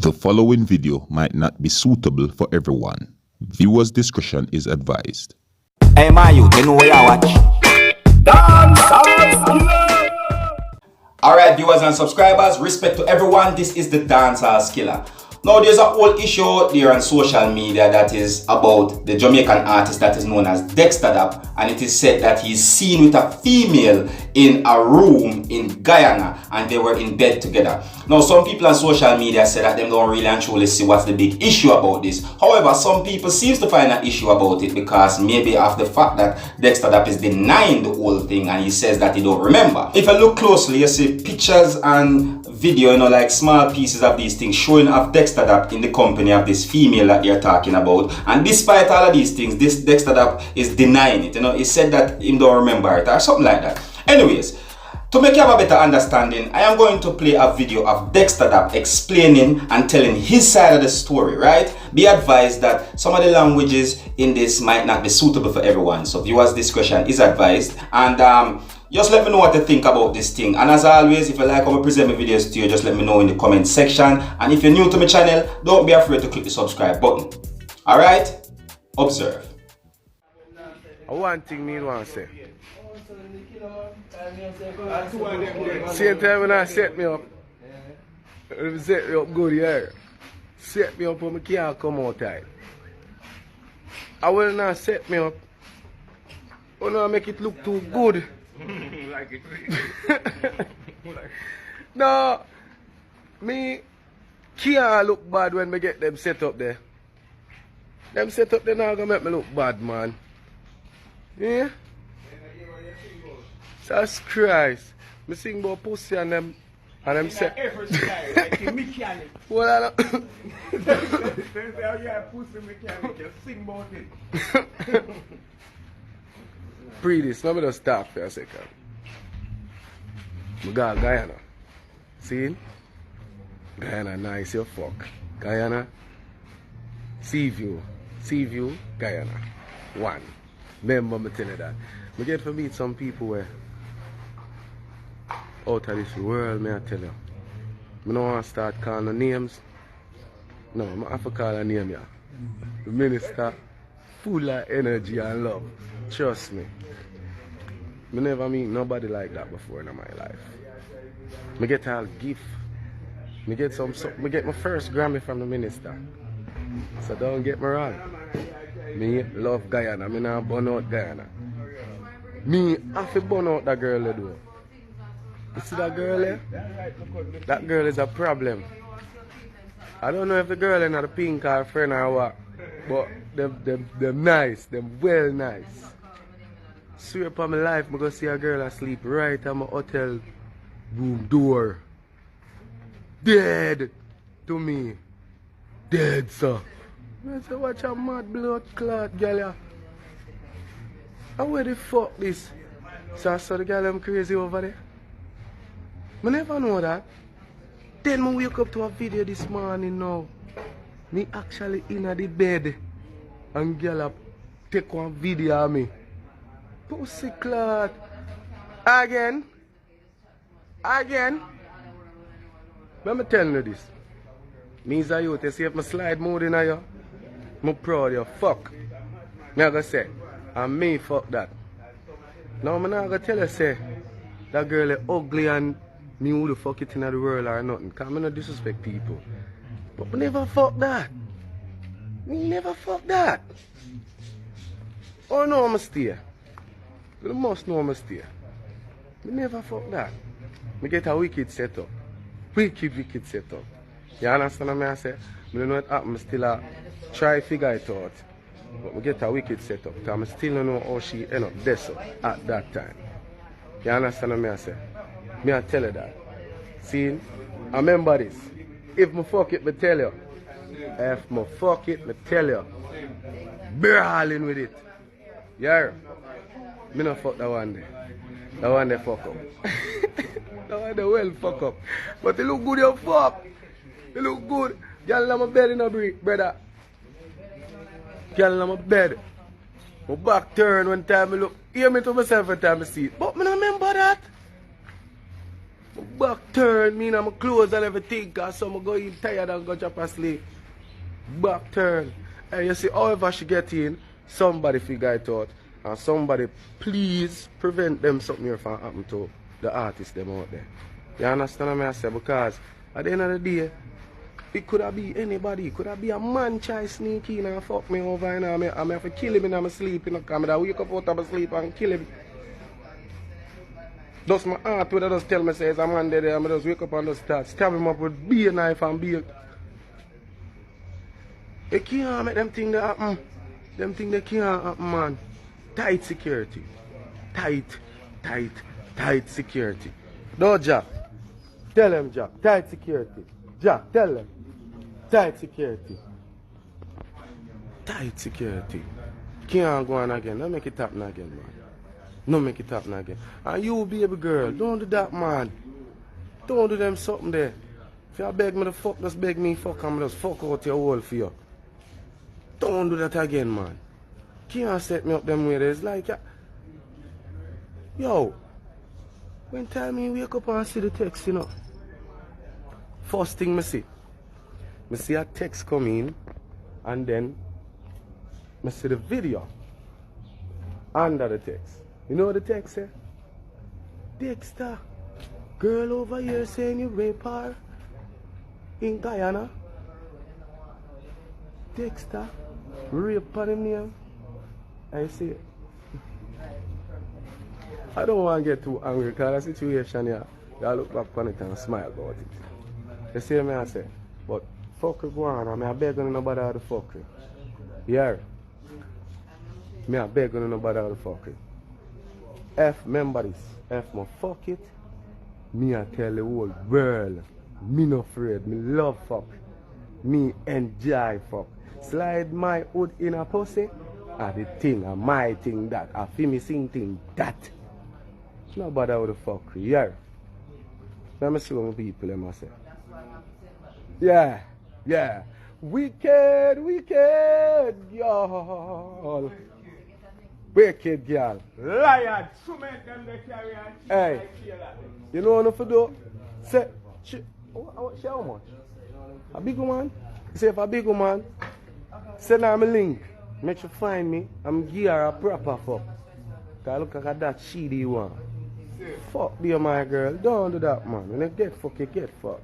The following video might not be suitable for everyone. Viewers' discretion is advised. Hey, my youth, you know what I watch? Alright, viewers and subscribers, respect to everyone, this is the Dancehall Skiller. Now, there's a whole issue out there on social media that is about the Jamaican artist that is known as Dexta Daps, and it is said that he's seen with a female in a room in Guyana and they were in bed together. Now, some people on social media say that they don't really and truly see what's the big issue about this. However, some people seem to find an issue about it because maybe of the fact that Dexta Daps is denying the whole thing and he says that he don't remember. If you look closely, you see pictures and video, like small pieces of these things showing off Dexta Daps in the company of this female that they're talking about. And despite all of these things, this Dexta Daps is denying it. He said that he don't remember it or something like that. Anyways, to make you have a better understanding, I am going to play a video of Dexta Daps explaining and telling his side of the story, right? Be advised that some of the languages in this might not be suitable for everyone, so viewers' discretion is advised. And just let me know what you think about this thing. And as always, if you like how I present my videos to you, just let me know in the comment section. And if you're new to my channel, don't be afraid to click the subscribe button. Alright? Observe. One thing me want to say. Same time when I set me up, set me up good, yeah. Set me up when I can't come out tight. I will not set me up. I want to make it look too good. No, me can't look bad when I get them set up there. Them set up there not gonna make me look bad, man. Yeah? Jesus Christ. Me sing about pussy and them set. Well, I don't. Pre this, let me just stop for a second. We got Guyana. See? Guyana nice your fuck. Guyana. Seaview. Seaview, Guyana. One. Remember me tell you that. We get to meet some people where out of this world, may I tell you. I don't want to start calling the names. No, I have to call a name, yeah. The minister, full of energy and love. Trust me. I never meet nobody like that before in my life. I get a gift. I get my first Grammy from the minister. So don't get me wrong. Me love Guyana. Me not burn out Guyana. Me have to burn out that girl though. You see that girl there? That girl is a problem. I don't know if the girl is not a pink or a friend or what. But them nice. Them well nice. Swear upon my life, I'm going to see a girl asleep right at my hotel room door. Dead to me. Dead, sir. I say, watch a mad blood clot, girl. And where the fuck this? So I saw the girl I'm crazy over there. I never know that. Then I wake up to a video this morning now. Me actually in the bed. And girl take one video of me. Pussy clot. Again. Let me tell you this. Me as a youth, you see if I slide mood in you, I'm proud of you. Fuck. Me I gonna say, and me fuck that. Now I'm not gonna tell you say, that girl is ugly and me who the fuck it in the world or nothing. Cause I don't disrespect people. But me never fuck that. Me never fuck that. Oh no, I'm stay. You must know I'm stay. Me never fuck that. Me get a wicked setup. Wicked setup. You understand what I say? I don't know what happened. I still try to figure it out. But we get a wicked setup. Because I still don't know how she end up there so at that time. You understand what I say? Me I tell you that. See? I remember this. If I fuck it, I tell you. If I fuck it, I tell you. Brawling with it. Yeah. Me not fuck that one there. That one there fuck up. That one there well fuck up. But it look good you fuck. It look good. Girl on my bed in a break, brother. Girl on my bed. My back turn one time I look. Hear me to myself one time I see it. But me not remember that. My Back turn, me in my clothes and everything, cause some go in tired and go drop asleep. Back turn. And you see, however she get in, somebody figure it out. And somebody please prevent them something here from happening to the artists them out there. You understand what I say? Because at the end of the day, it could have been anybody. It could have been a man try sneak in and fuck me over, you know. I have to kill him in my sleep, you know, because I wake up out of my sleep and kill him. Just my heart would just tell me, say, a man there, I just wake up and just start stab him up with beer knife and beer. They can't make them things that happen. Them things they can't happen, man. Tight security. Tight security. No, Jack. Tell them, Jack. Tight security. Jack, tell them. Tight security. Tight security. Can't go on again. Don't make it happen again, man. Don't make it happen again. And you, baby girl, don't do that, man. Don't do them something there. If you beg me to fuck, just beg me fuck and just fuck out your hole for you. Don't do that again, man. Can't set me up them way. It's like, yo, when time me wake up and see the text, you know, first thing I see a text come in, and then I see the video under the text. You know what the text say? Dexter, girl over here saying you rape her in Guyana. Dexter, rape on him name. I see it. I don't want to get too angry because the situation here, I look back on it and smile about it. You see me I say, but fuck it go on, I beg on nobody how to fuck it. Yeah. Me I beg on nobody how to fuck it. Remember this, F my fuck it, me I tell the whole world, me no afraid, me love fuck, me enjoy fuck. Slide my hood in a pussy, the thing, my thing that, I feel me sing thing that. Nobody how to fuck, yeah. Let me see what my people them say. Yeah. Wicked, y'all. Wicked girl. Lion. Hey, you know what to do? Say, how much? A big woman? Say if a big woman, send her my link. Make sure find me. I'm give her a proper fuck. Cause look at that shitty one. Fuck dear my girl. Don't do that, man. When you get fuck, you get fuck.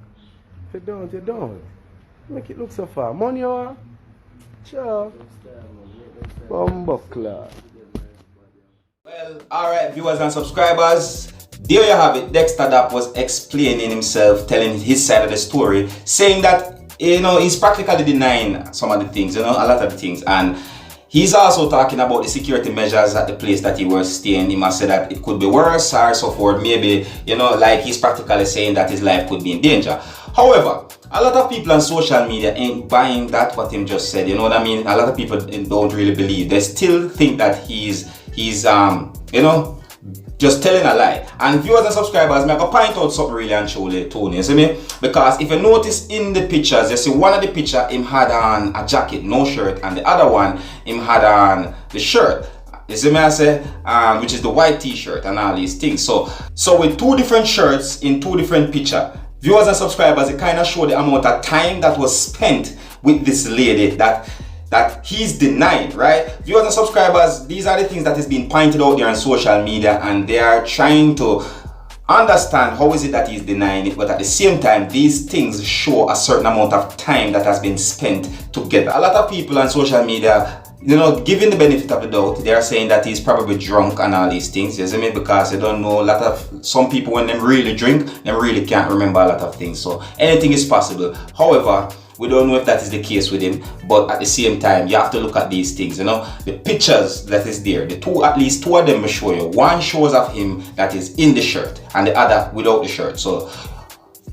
If you don't, you don't. Make it look so far. Money you want? Sure. Bumbuckler. Well, alright, viewers and subscribers, there you have it. Dexter Dapp was explaining himself, telling his side of the story, saying that, you know, he's practically denying some of the things, you know, a lot of the things. And he's also talking about the security measures at the place that he was staying. He must say that it could be worse or so forth. Maybe, you know, like he's practically saying that his life could be in danger. However, a lot of people on social media ain't buying that what him just said. You know what I mean? A lot of people don't really believe. They still think that he's you know, just telling a lie. And viewers and subscribers, make a point out something really and truly, Tony. You see me? Because if you notice in the pictures, you see one of the picture him had on a jacket, no shirt, and the other one him had on the shirt. You see me I say, which is the white t-shirt and all these things. So with two different shirts in two different pictures, viewers and subscribers, it kind of show the amount of time that was spent with this lady that he's denying, right? Viewers and subscribers, these are the things that is being pointed out there on social media, and they are trying to understand how is it that he's denying it, but at the same time, these things show a certain amount of time that has been spent together. A lot of people on social media, you know, giving the benefit of the doubt, they are saying that he's probably drunk and all these things, you see me? Because they don't know, some people when they really drink, they really can't remember a lot of things. So anything is possible. However, we don't know if that is the case with him, but at the same time, you have to look at these things, you know. The pictures that is there, at least two of them will show you. One shows of him that is in the shirt, and the other without the shirt. So,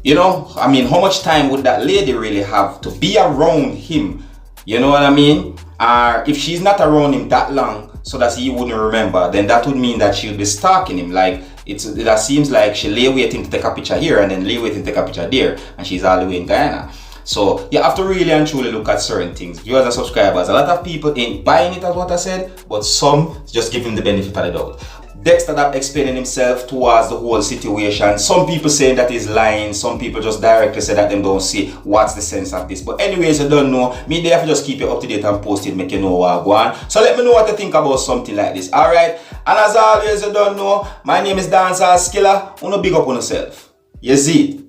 you know, I mean, how much time would that lady really have to be around him? You know what I mean? If she's not around him that long, so that he wouldn't remember, then that would mean that she would be stalking him. Like, that seems like she lay waiting to take a picture here, and then lay waiting to take a picture there, and she's all the way in Guyana. So you have to really and truly look at certain things. Viewers and subscribers, a lot of people ain't buying it as what I said, but some just give him the benefit of the doubt. Dexter Dapp explaining himself towards the whole situation. Some people saying that he's lying. Some people just directly say that they don't see what's the sense of this. But anyways, you don't know. Me there just keep you up to date and post it, make you know what I go on. So let me know what you think about something like this. Alright? And as always, you don't know, my name is Dancehall Skilla. Uno big up on yourself. You see it?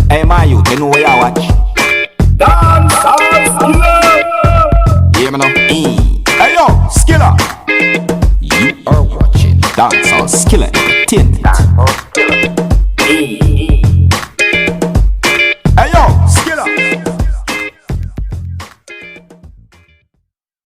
Hey, my youth, you know where I watch.